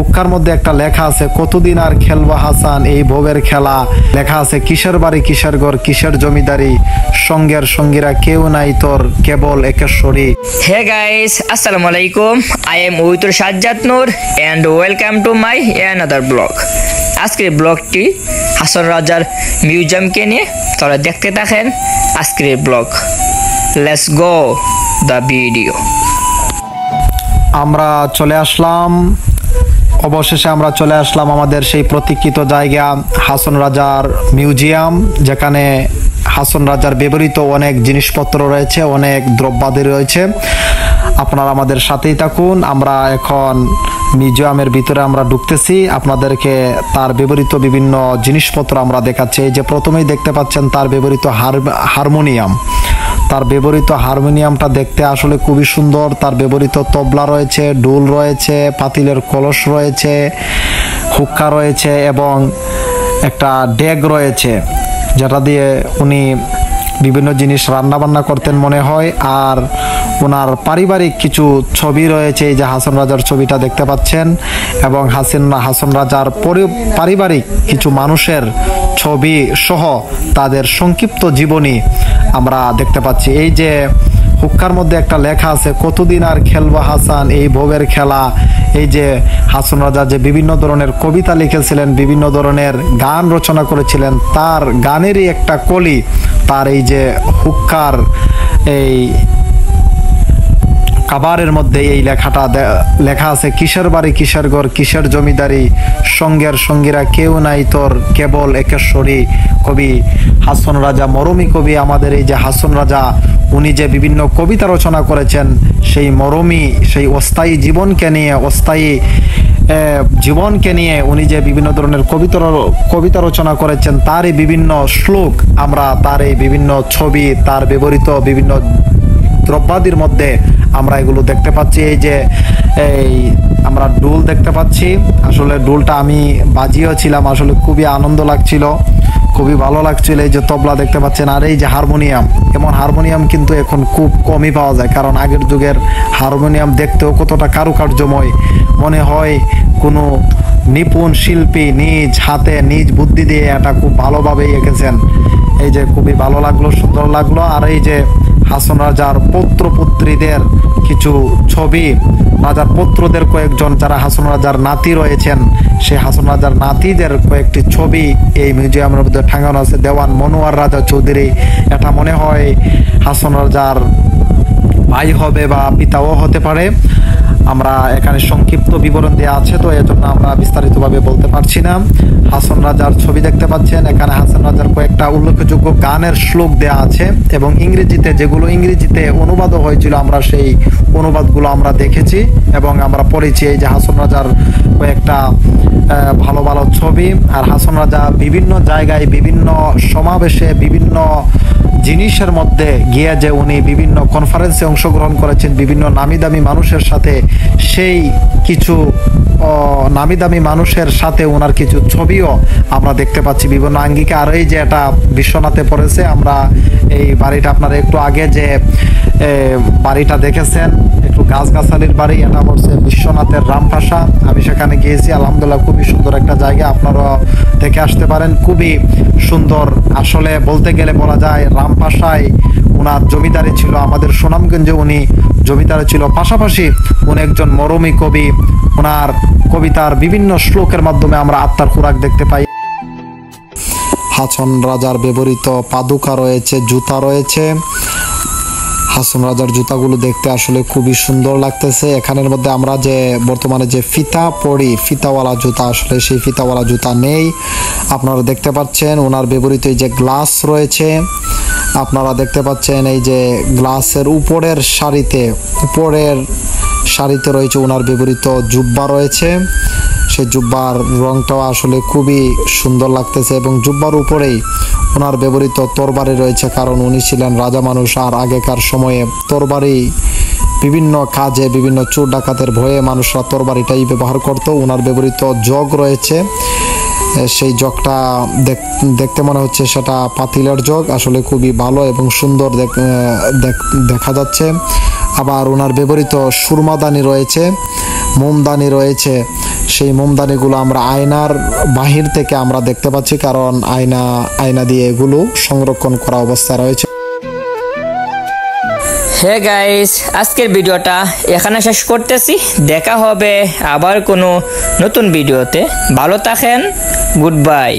হুক্কার মধ্যে একটা লেখা আছে, কতদিন আর খেলবা হাসান এই ভবের খেলা। লেখা আছে, কিসের বাড়ি কিসের ঘর কিসের জমিদারি, সঙ্গের সঙ্গীরা কেউ নাই তোর কেবল একেশ্বরী। Hey guys, assalamu alaikum. I am Uitur Sajjad Noor and welcome to my another blog. আজকের ব্লগটি হাসন রাজার মিউজিয়ামকে নিয়ে, তাহলে দেখতে থাকেন আজকের blog. Let's go the video. অবশেষে আমরা চলে আসলাম আমাদের সেই প্রতীক্ষিত জায়গা হাসন রাজার মিউজিয়াম, যেখানে হাসন রাজার ব্যবহৃত অনেক জিনিসপত্র রয়েছে, অনেক দ্রব্যাদি রয়েছে। আপনারা আমাদের সাথেই থাকুন। আমরা এখন মিউজিয়ামের ভিতরে আমরা ঢুকতেছি, আপনাদেরকে তার ব্যবহৃত বিভিন্ন জিনিসপত্র আমরা দেখাচ্ছি। এই যে প্রথমেই দেখতে পাচ্ছেন তার ব্যবহৃত হারমোনিয়ামটা দেখতে আসলে খুবই সুন্দর। তার ব্যবহৃত তবলা রয়েছে, ডুল রয়েছে, পাতিলের কলস রয়েছে, হুক্কা রয়েছে এবং একটা ডেগ রয়েছে, যেটা দিয়ে উনি বিভিন্ন জিনিস রান্না বান্না করতেন মনে হয়। আর ওনার পারিবারিক কিছু ছবি রয়েছে, এই যে হাসন রাজার ছবিটা দেখতে পাচ্ছেন, এবং হাসন রাজার পারিবারিক কিছু মানুষের ছবি সহ তাদের সংক্ষিপ্ত জীবনী আমরা দেখতে পাচ্ছি। এই যে হুক্কার মধ্যে একটা লেখা আছে, কতদিন আর খেলবা হাসান এই ভবের খেলা। এই যে হাসন রাজা যে বিভিন্ন ধরনের কবিতা লিখেছিলেন, বিভিন্ন ধরনের গান রচনা করেছিলেন, তার গানেরই একটা কলি তার এই যে হুক্কার এই কাবারের মধ্যে এই লেখাটা লেখা আছে, কিসের বাড়ি কিসের ঘর কিসের জমিদারি, সঙ্গের সঙ্গীরা কেউ নাই তোর কেবল একেশ্বরী। কবি হাসন রাজা, মরমী কবি আমাদের এই যে হাসন রাজা, উনি যে বিভিন্ন কবিতা রচনা করেছেন, সেই মরমী সেই অস্থায়ী জীবনকে নিয়ে উনি যে বিভিন্ন ধরনের কবিতা রচনা করেছেন, তারই বিভিন্ন শ্লোক আমরা, তার এই বিভিন্ন ছবি, তার ব্যবহৃত বিভিন্ন দ্রব্যাদির মধ্যে আমরা এগুলো দেখতে পাচ্ছি। এই যে আমরা ডুল দেখতে পাচ্ছি, আসলে ডুলটা আমি বাজিয়েও ছিলাম, আসলে খুবই আনন্দ লাগছিল, খুবই ভালো লাগছিল। এই যে তবলা দেখতে পাচ্ছেন, আর এই যে হারমোনিয়াম, এমন হারমোনিয়াম কিন্তু এখন খুব কমই পাওয়া যায়, কারণ আগের যুগের হারমোনিয়াম দেখতেও কতটা কারুকার্যময় মনে হয়, কোনো নিপুণ শিল্পী নিজ হাতে নিজ বুদ্ধি দিয়ে এটা খুব ভালোভাবে এঁকেছেন। এই যে খুবই ভালো লাগলো, সুন্দর লাগলো। আর এই যে হাসন রাজার পুত্রপুত্রীদের কিছু ছবি, রাজার পুত্রদের কয়েকজন যারা হাসন রাজার নাতি রয়েছেন, সেই হাসন রাজার নাতিদের কয়েকটি ছবি এই মিউজিয়ামের মধ্যে টাঙানো আছে। দেওয়ান মনোয়ার রাজা চৌধুরী, এটা মনে হয় হাসন রাজার ভাই হবে বা পিতাও হতে পারে। আমরা এখানে সংক্ষিপ্ত বিবরণ দেওয়া আছে, তো এজন্য আমরা বিস্তারিতভাবে বলতে পারছি না। হাসন রাজার ছবি দেখতে পাচ্ছেন, এখানে হাসন রাজার কয়েকটা উল্লেখযোগ্য গানের শ্লোক দেওয়া আছে, এবং ইংরেজিতে যেগুলো ইংরেজিতে অনুবাদও হয়েছিল, আমরা সেই অনুবাদগুলো আমরা দেখেছি এবং আমরা পড়েছি। এই যে হাসন রাজার কয়েকটা ভালো ভালো ছবি। আর হাসন রাজা বিভিন্ন জায়গায় বিভিন্ন সমাবেশে বিভিন্ন জিনিসের মধ্যে গিয়ে যে উনি বিভিন্ন কনফারেন্সে অংশগ্রহণ করেছেন বিভিন্ন নামি দামি মানুষের সাথে, সেই কিছু নামি দামি মানুষের সাথে ওনার কিছু ছবিও আমরা দেখতে পাচ্ছি বিভিন্ন আঙ্গিকে। আর এই যে এটা বিশ্বনাথে পড়েছে, আমরা এই বাড়িটা আপনারা একটু আগে যে বাড়িটা দেখেছেন, একটু গাছগাছালির বাড়ি, এটা হচ্ছে বিশ্বনাথের রামপাশা। আমি সেখানে গিয়েছি, আলহামদুলিল্লাহ খুবই সুন্দর একটা জায়গা, আপনারা দেখে আসতে পারেন, খুবই সুন্দর। আসলে বলতে গেলে বলা যায় রামপাশায় ওনার জমিদারি ছিল, আমাদের সুনামগঞ্জে উনি জমিদারি ছিল, পাশাপাশি উনি একজন মরমী কবি। ওনার কবিতার বিভিন্ন শ্লোকের মাধ্যমে আমরা আত্মার খোরাক দেখতে পাই। হাসন রাজার ব্যবহৃত পাদুকা রয়েছে, জুতা রয়েছে। হাসন রাজার জুতাগুলো দেখতে আসলে খুবই সুন্দর লাগতেছে। এখানের মধ্যে আমরা যে বর্তমানে যে ফিতা পরি, ফিতাওয়ালা জুতা, আসলে সেই ফিতাওয়ালা জুতা নেই। আপনারা দেখতে পাচ্ছেন ওনার ব্যবহৃত এই যে গ্লাস রয়েছে, আপনারা দেখতে পাচ্ছেন এই যে গ্লাসের উপরের সারিতে রয়েছে ওনার ব্যবহৃত জুব্বা রয়েছে। সেই জুব্বার রংটাও আসলে খুবই সুন্দর লাগতেছে, এবং জুব্বার উপরেই ওনার ব্যবহৃত তরবারি রয়েছে, কারণ উনি ছিলেন রাজা মানুষ। আর আগেকার সময়ে তরবারি বিভিন্ন কাজে, বিভিন্ন চোর ডাকাতের ভয়ে মানুষরা তরবারিটাই ব্যবহার করত। ওনার ব্যবহৃত জগ রয়েছে, সেই জগটা দেখতে মনে হচ্ছে সেটা পাতিলের জগ, আসলে খুবই ভালো এবং সুন্দর দেখা যাচ্ছে। আবার ওনার ব্যবহৃত সুরমাদানি রয়েছে, মোমদানি রয়েছে, সেই মোমদানিগুলো আমরা আয়নার বাহির থেকে আমরা দেখতে পাচ্ছি, কারণ আয়না দিয়ে এগুলো সংরক্ষণ করা অবস্থায় রয়েছে। হে গাইস, আজকের ভিডিওটা এখানে শেষ করতেছি। দেখা হবে আবার কোনো নতুন ভিডিওতে। ভালো থাকেন, গুড বাই।